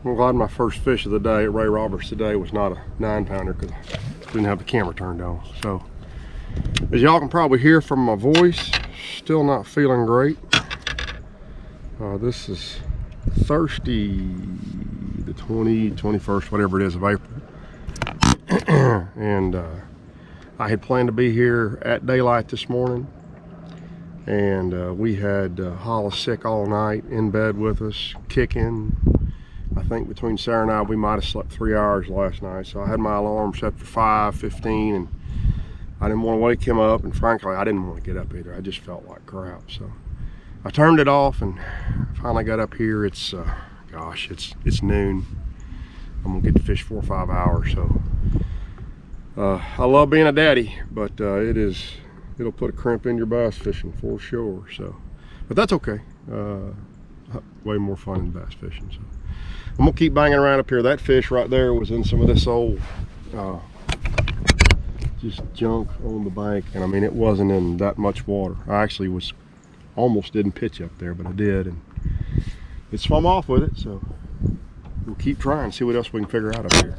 I'm glad my first fish of the day at Ray Roberts today was not a 9-pounder because I didn't have the camera turned on. So, as y'all can probably hear from my voice, still not feeling great. This is Thursday, the 21st, whatever it is, of April. And I had planned to be here at daylight this morning. And we had Hollis sick all night, in bed with us, kicking. I think between Sarah and I, we might have slept 3 hours last night. So I had my alarm set for 5:15, and I didn't want to wake him up. And frankly, I didn't want to get up either. I just felt like crap. So I turned it off and finally got up here. It's, gosh, it's noon. I'm gonna get to fish 4 or 5 hours. So I love being a daddy, but it'll put a crimp in your bass fishing for sure. So, but that's okay. Way more fun than bass fishing. So I'm gonna keep banging around up here. That fish right there was in some of this old just junk on the bank, and I mean, it wasn't in that much water. I actually almost didn't pitch up there, but I did, and it swum off with it. So we'll keep trying, see what else we can figure out up here.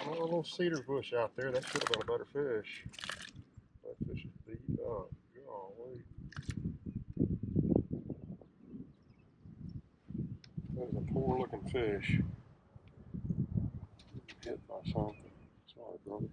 A little cedar bush out there, that should have been a better fish. That fish is beat up. Golly. That was a poor looking fish. Hit by something. Sorry, brother.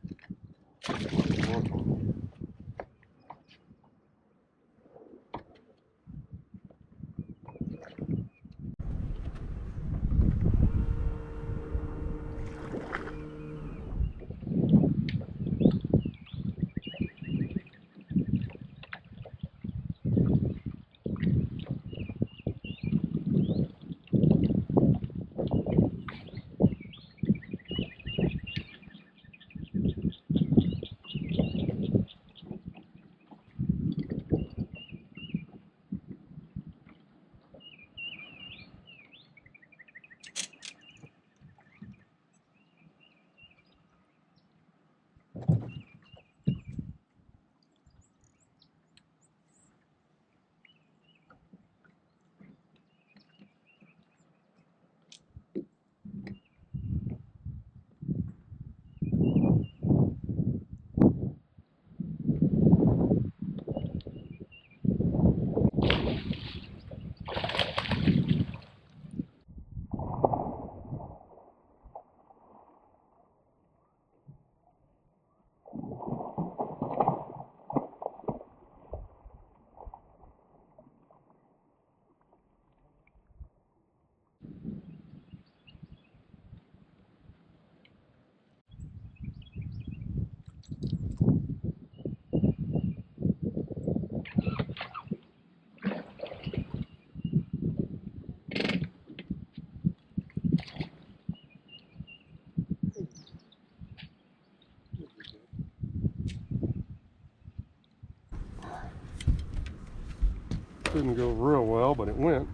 Didn't go real well, but it went.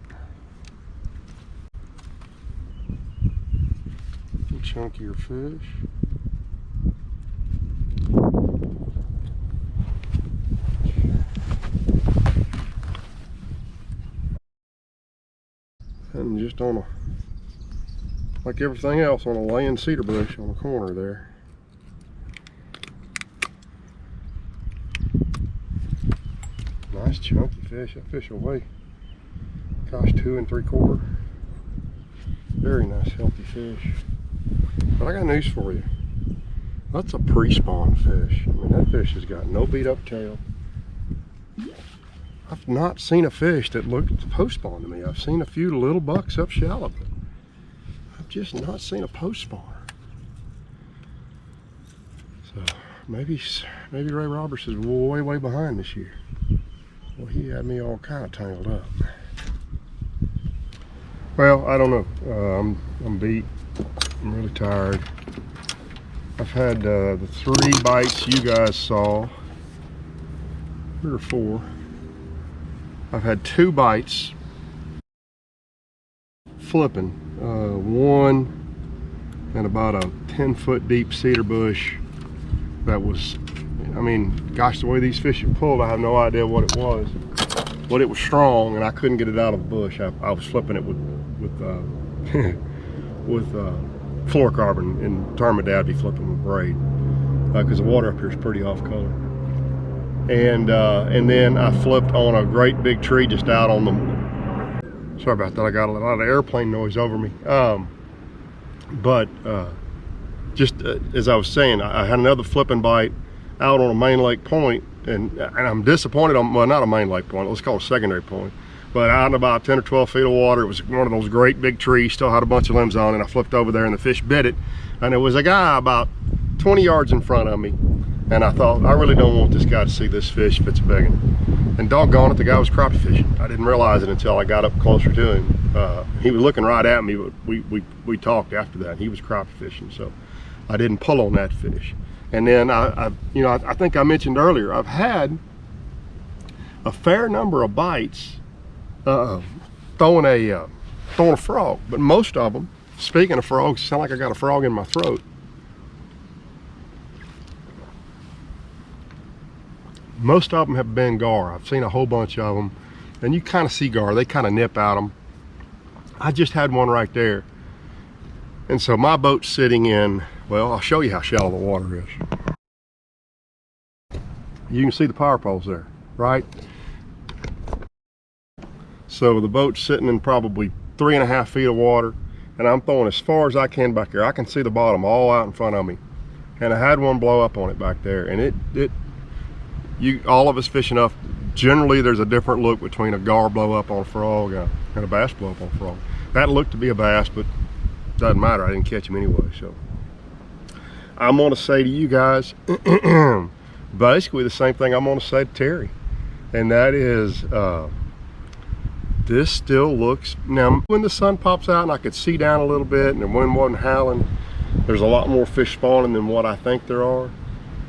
Chunkier fish. and just on a, like everything else, on a laying cedar bush on the corner there. Nice chunky fish. That fish will weigh, gosh, 2 3/4. Very nice healthy fish. But I got news for you. That's a pre-spawn fish. I mean, that fish has got no beat up tail. I've not seen a fish that looked post-spawn to me. I've seen a few little bucks up shallow, but I've just not seen a post-spawner. So maybe Ray Roberts is way behind this year. Well, he had me all kind of tangled up. Well, I don't know. I'm beat. I'm really tired. I've had the 3 bites you guys saw. 3 or 4. I've had 2 bites flipping. One in about a 10-foot deep cedar bush that was, I mean, gosh, the way these fish are pulled, I have no idea what it was. But it was strong, and I couldn't get it out of the bush. I was flipping it with fluorocarbon, and Tar my dad be flipping with braid because the water up here is pretty off color. And then I flipped on a great big tree just out on the. Sorry about that. I got a lot of airplane noise over me. Just as I was saying, I had another flipping bite out on a main lake point, and I'm disappointed on, well, not a main lake point, let's call it a secondary point, but out in about 10 or 12 feet of water. It was one of those great big trees, still had a bunch of limbs on it, and I flipped over there and the fish bit it, and there was a guy about 20 yards in front of me, and I thought, I really don't want this guy to see this fish if it's a big one. And doggone it, the guy was crappie fishing. I didn't realize it until I got up closer to him. He was looking right at me, but we talked after that. He was crappie fishing, so I didn't pull on that fish. And then I think I mentioned earlier, I've had a fair number of bites throwing a frog, but most of them, speaking of frogs, sound like I got a frog in my throat. Most of them have been gar. I've seen a whole bunch of them, and you kind of see gar. They kind of nip at them. I just had one right there. And so my boat's sitting in, well, I'll show you how shallow the water is. You can see the power poles there, right? So the boat's sitting in probably 3.5 feet of water, and I'm throwing as far as I can back here. I can see the bottom all out in front of me. And I had one blow up on it back there, and all of us fish enough, generally there's a different look between a gar blow up on a frog and a bass blow up on a frog. That looked to be a bass, but doesn't matter, I didn't catch him anyway. So I'm going to say to you guys basically the same thing I'm going to say to Terry, and that is this still looks, now when the sun pops out and I could see down a little bit and the wind wasn't howling, there's a lot more fish spawning than what I think there are.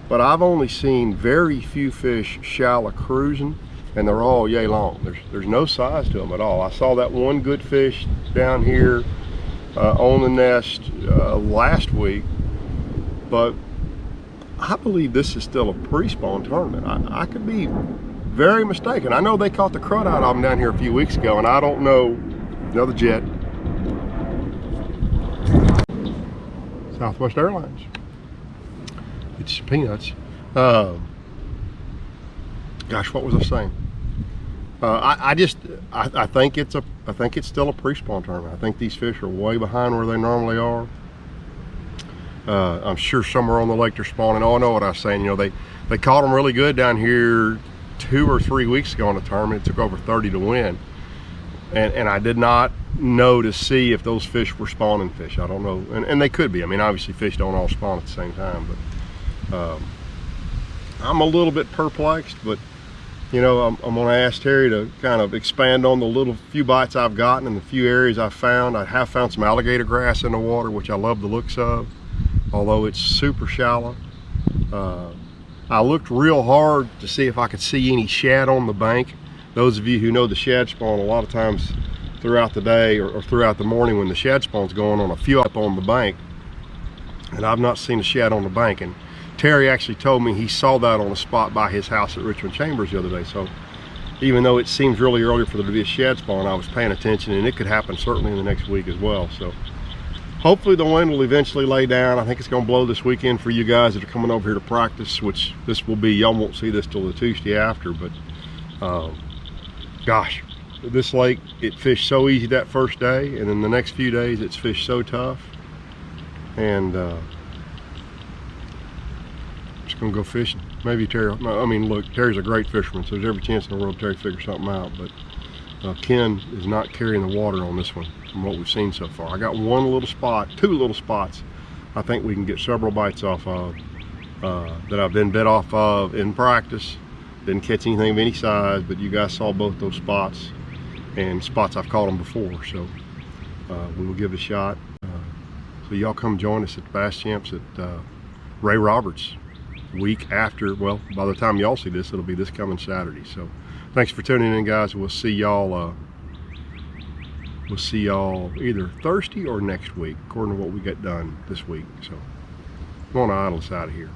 But I've only seen very few fish shallow cruising, and they're all yay long. There's no size to them at all. I saw that one good fish down here on the nest last week, but I believe this is still a pre-spawn tournament. I could be very mistaken. I know they caught the crud out of them down here a few weeks ago, and I don't know. Another jet. Southwest Airlines. It's peanuts. Gosh, what was I saying? I think it's still a pre-spawn tournament. I think these fish are way behind where they normally are. I'm sure somewhere on the lake they're spawning. Oh, I know what I was saying. You know, they caught them really good down here 2 or 3 weeks ago in the tournament. It took over 30 to win, and I did not know to see if those fish were spawning fish. I don't know, and they could be. I mean, obviously fish don't all spawn at the same time, but I'm a little bit perplexed. But you know, I'm going to ask Terry to kind of expand on the little few bites I've gotten and the few areas I've found. I have found some alligator grass in the water, which I love the looks of, although it's super shallow. I looked real hard to see if I could see any shad on the bank. Those of you who know the shad spawn, a lot of times throughout the day or throughout the morning when the shad spawn's going on, a few up on the bank, and I've not seen a shad on the bank. And Terry actually told me he saw that on a spot by his house at Richmond Chambers the other day. So even though it seems really early for there to be a shed spawn, I was paying attention, and it could happen certainly in the next week as well. So hopefully the wind will eventually lay down. I think it's going to blow this weekend for you guys that are coming over here to practice, which this will be. Y'all won't see this till the Tuesday after, but gosh, this lake, it fished so easy that first day, and then the next few days it's fished so tough. And just gonna go fishing. Maybe Terry, I mean, look, Terry's a great fisherman, so there's every chance in the world Terry figures something out, but Ken is not carrying the water on this one from what we've seen so far. I got one little spot, two little spots I think we can get several bites off of that I've been bit off of in practice. Didn't catch anything of any size, but you guys saw both those spots, and spots I've caught them before, so we will give it a shot. So y'all come join us at the Bass Champs at Ray Roberts week after. Well, by the time y'all see this, it'll be this coming Saturday. So thanks for tuning in, guys. We'll see y'all either Thursday or next week, according to what we get done this week. So I'm gonna idle us out of here.